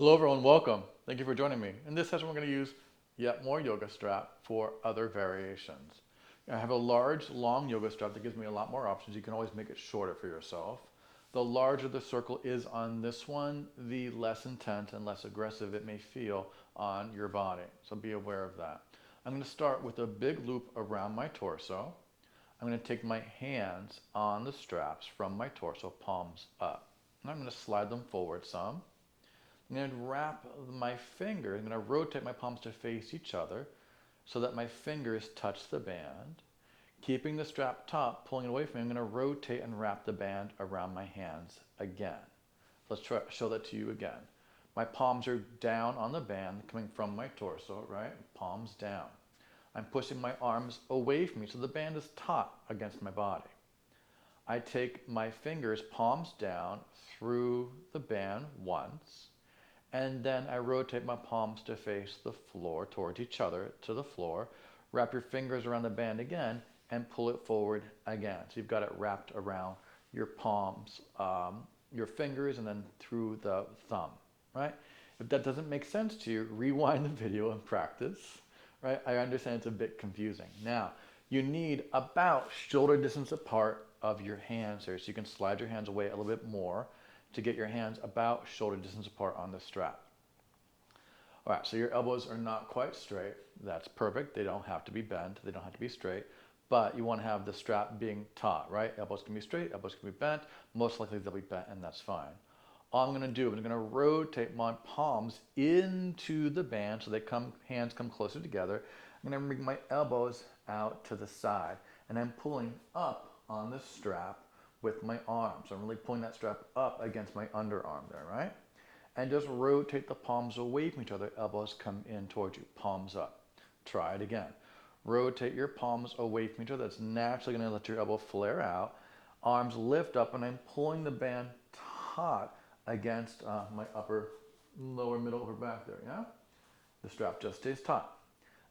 Hello everyone, welcome. Thank you for joining me. In this session we're going to use yet more yoga strap for other variations. I have a large, long yoga strap that gives me a lot more options. You can always make it shorter for yourself. The larger the circle is on this one, the less intense and less aggressive it may feel on your body. So be aware of that. I'm going to start with a big loop around my torso. I'm going to take my hands on the straps from my torso, palms up. And I'm going to slide them forward some. I'm going to wrap my fingers, I'm going to rotate my palms to face each other so that my fingers touch the band. Keeping the strap taut, pulling it away from me, I'm going to rotate and wrap the band around my hands again. Let's show that to you again. My palms are down on the band coming from my torso, right? Palms down. I'm pushing my arms away from me so the band is taut against my body. I take my fingers, palms down, through the band once. And then I rotate my palms to face the floor, towards each other, to the floor. Wrap your fingers around the band again and pull it forward again. So you've got it wrapped around your palms, your fingers, and then through the thumb, right? If that doesn't make sense to you, rewind the video and practice, right? I understand it's a bit confusing. Now, you need about shoulder distance apart of your hands here, so you can slide your hands away a little bit more to get your hands about shoulder distance apart on the strap. All right, so your elbows are not quite straight. That's perfect. They don't have to be bent. They don't have to be straight, but you want to have the strap being taut, right? Elbows can be straight, elbows can be bent. Most likely they'll be bent, and that's fine. All I'm going to do is I'm going to rotate my palms into the band so hands come closer together. I'm going to bring my elbows out to the side, and I'm pulling up on the strap with my arms. So I'm really pulling that strap up against my underarm there, right? And just rotate the palms away from each other. Elbows come in towards you, palms up. Try it again. Rotate your palms away from each other. That's naturally going to let your elbow flare out. Arms lift up, and I'm pulling the band taut against my lower, middle, upper back there, yeah? The strap just stays taut.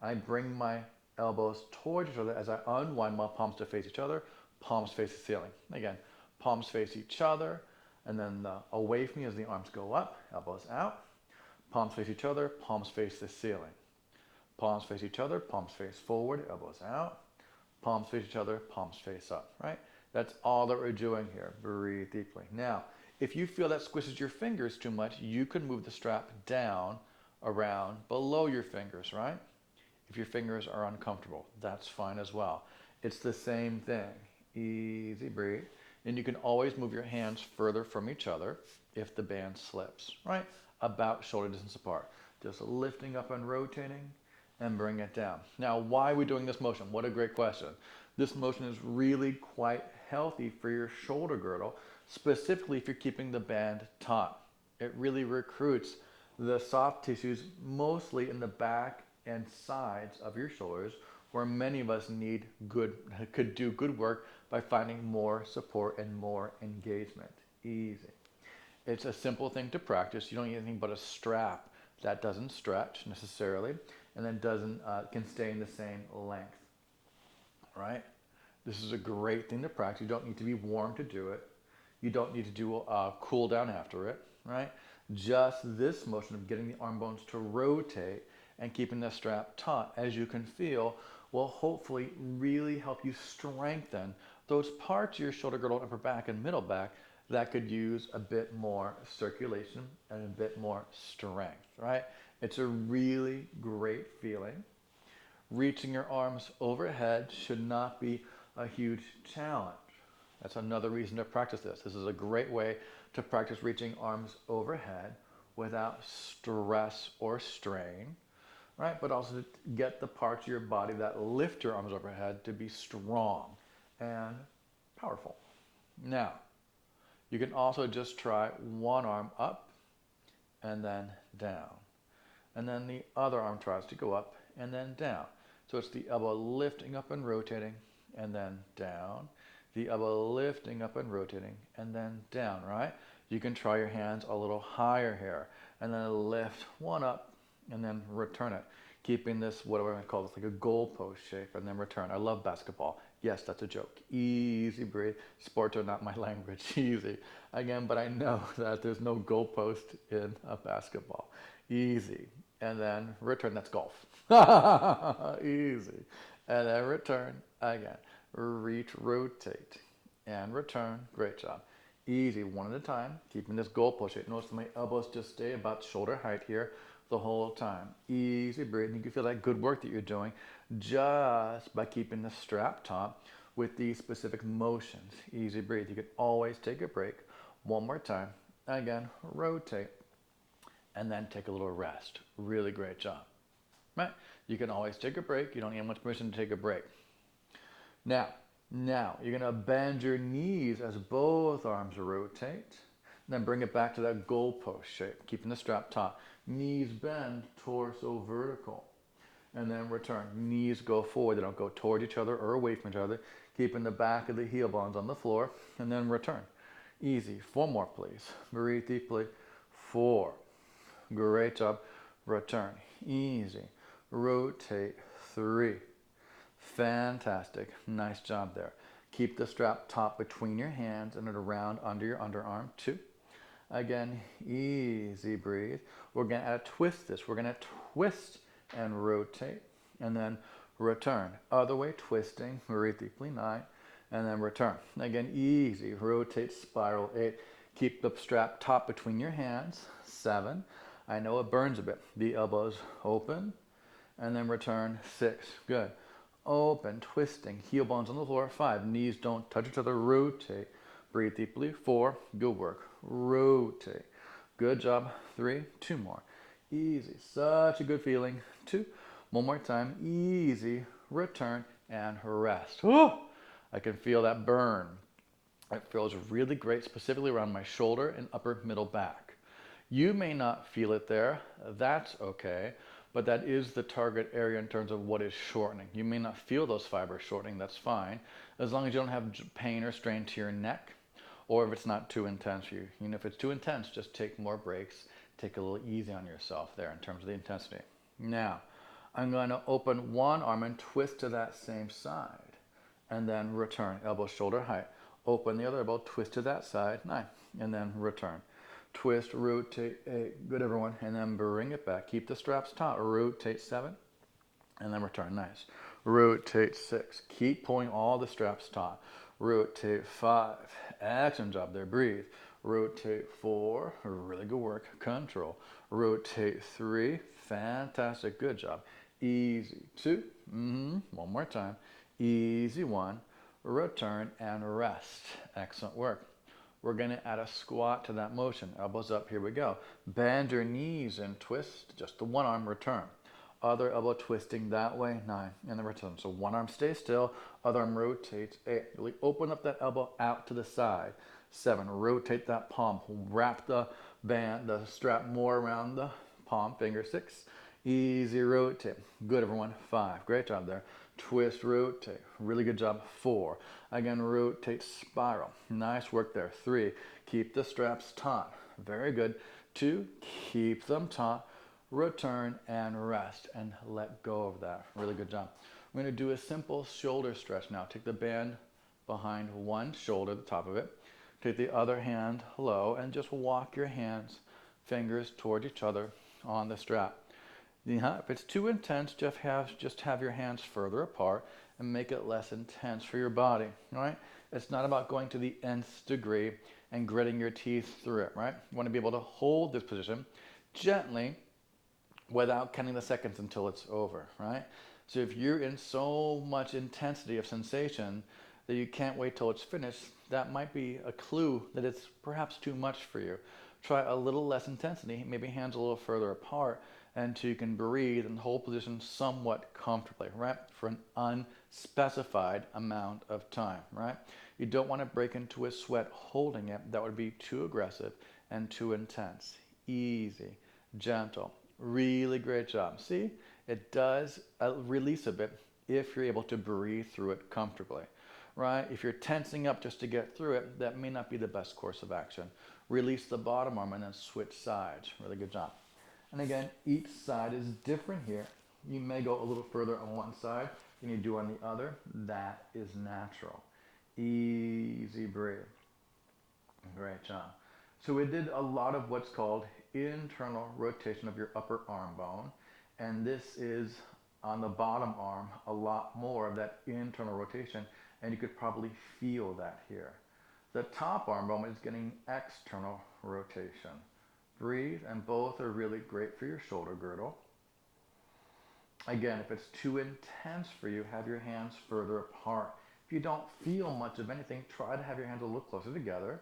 I bring my elbows towards each other as I unwind my palms to face each other. Palms face the ceiling. Again, palms face each other, and then away from me as the arms go up, elbows out. Palms face each other, palms face the ceiling. Palms face each other, palms face forward, elbows out. Palms face each other, palms face up, right? That's all that we're doing here. Breathe deeply. Now, if you feel that squishes your fingers too much, you can move the strap down around below your fingers, right? If your fingers are uncomfortable, that's fine as well. It's the same thing. Easy breathe. And you can always move your hands further from each other if the band slips, right? About shoulder distance apart. Just lifting up and rotating and bring it down. Now, why are we doing this motion? What a great question. This motion is really quite healthy for your shoulder girdle, specifically if you're keeping the band taut. It really recruits the soft tissues, mostly in the back and sides of your shoulders, where many of us could do good work by finding more support and more engagement. Easy. It's a simple thing to practice. You don't need anything but a strap that doesn't stretch necessarily, and then can stay in the same length. Right? This is a great thing to practice. You don't need to be warm to do it. You don't need to do a cool down after it. Right? Just this motion of getting the arm bones to rotate and keeping the strap taut, as you can feel, will hopefully really help you strengthen those parts of your shoulder girdle, upper back, and middle back that could use a bit more circulation and a bit more strength, right? It's a really great feeling. Reaching your arms overhead should not be a huge challenge. That's another reason to practice this. This is a great way to practice reaching arms overhead without stress or strain, right? But also to get the parts of your body that lift your arms overhead to be strong and powerful. Now, you can also just try one arm up and then down. And then the other arm tries to go up and then down. So it's the elbow lifting up and rotating and then down. The elbow lifting up and rotating and then down, right? You can try your hands a little higher here and then lift one up and then return it. Keeping this, whatever I call this, like a goalpost shape, and then return. I love basketball. Yes, that's a joke. Easy breathe. Sports are not my language. Easy. Again, but I know that there's no goalpost in a basketball. Easy. And then return. That's golf. Easy. And then return again. Reach, rotate, and return. Great job. Easy, one at a time, keeping this goalpost shape. Notice my elbows just stay about shoulder height here the whole time. Easy breathing. You can feel that good work that you're doing just by keeping the strap taut with these specific motions. Easy breathe. You can always take a break. One more time. Again, rotate. And then take a little rest. Really great job. Right? You can always take a break. You don't need much permission to take a break. Now, you're going to bend your knees as both arms rotate. Then bring it back to that goalpost shape, keeping the strap taut. Knees bend, torso vertical. And then return. Knees go forward. They don't go toward each other or away from each other. Keeping the back of the heel bones on the floor. And then return. Easy. 4 more, please. Breathe deeply. 4. Great job. Return. Easy. Rotate. 3. Fantastic. Nice job there. Keep the strap taut between your hands and around under your underarm. 2. Again, easy breathe. We're going to twist this. We're going to twist and rotate and then return. Other way, twisting. Breathe deeply. 9. And then return. Again, easy. Rotate, spiral. 8. Keep the strap taut between your hands. 7. I know it burns a bit. The elbows open and then return. 6. Good. Open, twisting, heel bones on the floor. 5, knees don't touch each other. Rotate, breathe deeply. 4, good work. Rotate, good job. 3, 2 more. Easy, such a good feeling. 2, one more time. Easy, return and rest. Oh, I can feel that burn. It feels really great, specifically around my shoulder and upper middle back. You may not feel it there. That's okay. But that is the target area in terms of what is shortening. You may not feel those fibers shortening, that's fine, as long as you don't have pain or strain to your neck, or if it's not too intense for you. You know, if it's too intense, just take more breaks, take a little easy on yourself there in terms of the intensity. Now, I'm going to open one arm and twist to that same side, and then return, elbow shoulder height. Open the other elbow, twist to that side, 9, and then return. Twist, rotate, 8. Good, everyone. And then bring it back. Keep the straps taut. Rotate, 7. And then return. Nice. Rotate, 6. Keep pulling all the straps taut. Rotate, 5. Excellent job there. Breathe. Rotate, 4. Really good work. Control. Rotate, 3. Fantastic. Good job. Easy. 2. One more time. Easy. 1. Return and rest. Excellent work. We're going to add a squat to that motion. Elbows up, here we go. Bend your knees and twist, just the one arm, return. Other elbow twisting that way, 9, and then return. So one arm stays still, other arm rotates, 8. Really open up that elbow out to the side. 7, rotate that palm. Wrap the band, the strap more around the palm, finger. 6, easy rotate. Good, everyone. 5, great job there. Twist, rotate. Really good job. 4. Again, rotate, spiral. Nice work there. 3, keep the straps taut. Very good. 2, keep them taut. Return and rest and let go of that. Really good job. We're going to do a simple shoulder stretch now. Take the band behind one shoulder, the top of it. Take the other hand low and just walk your hands, fingers towards each other on the strap. If it's too intense, just have your hands further apart and make it less intense for your body, right? It's not about going to the nth degree and gritting your teeth through it, right? You want to be able to hold this position gently without counting the seconds until it's over, right? So if you're in so much intensity of sensation that you can't wait till it's finished, that might be a clue that it's perhaps too much for you. Try a little less intensity, maybe hands a little further apart, until you can breathe and hold position somewhat comfortably, right? For an unspecified amount of time, right? You don't want to break into a sweat holding it. That would be too aggressive and too intense. Easy, gentle, really great job. See, it does release a bit if you're able to breathe through it comfortably, right? If you're tensing up just to get through it, that may not be the best course of action. Release the bottom arm and then switch sides. Really good job. And again, each side is different here. You may go a little further on one side than you do on the other. That is natural. Easy breathe. Great job. So we did a lot of what's called internal rotation of your upper arm bone. And this is on the bottom arm, a lot more of that internal rotation. And you could probably feel that here. The top arm bone is getting external rotation. Breathe, and both are really great for your shoulder girdle. Again, if it's too intense for you, have your hands further apart. If you don't feel much of anything, try to have your hands a little closer together.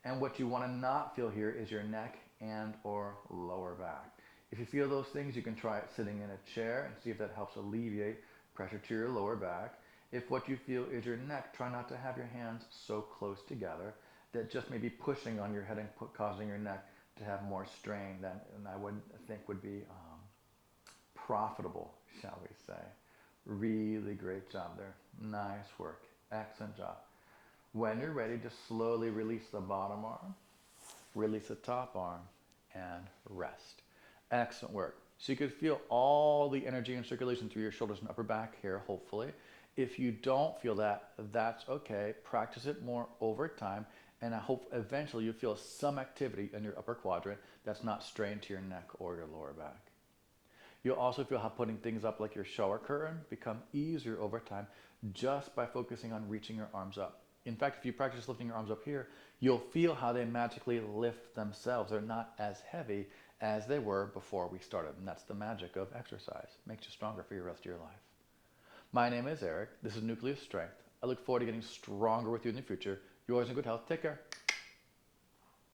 And what you want to not feel here is your neck and or lower back. If you feel those things, you can try it sitting in a chair and see if that helps alleviate pressure to your lower back. If what you feel is your neck, try not to have your hands so close together that just may be pushing on your head and causing your neck to have more strain than I would think would be profitable, shall we say. Really great job there. Nice work. Excellent job. When you're ready, just slowly release the bottom arm, release the top arm, and rest. Excellent work. So you could feel all the energy and circulation through your shoulders and upper back here, hopefully. If you don't feel that, that's okay. Practice it more over time, and I hope eventually you feel some activity in your upper quadrant that's not strained to your neck or your lower back. You'll also feel how putting things up like your shower curtain become easier over time just by focusing on reaching your arms up. In fact, if you practice lifting your arms up here, you'll feel how they magically lift themselves. They're not as heavy as they were before we started, and that's the magic of exercise. Makes you stronger for the rest of your life. My name is Eric. This is Nucleus Strength. I look forward to getting stronger with you in the future. Yours in good health. Take care.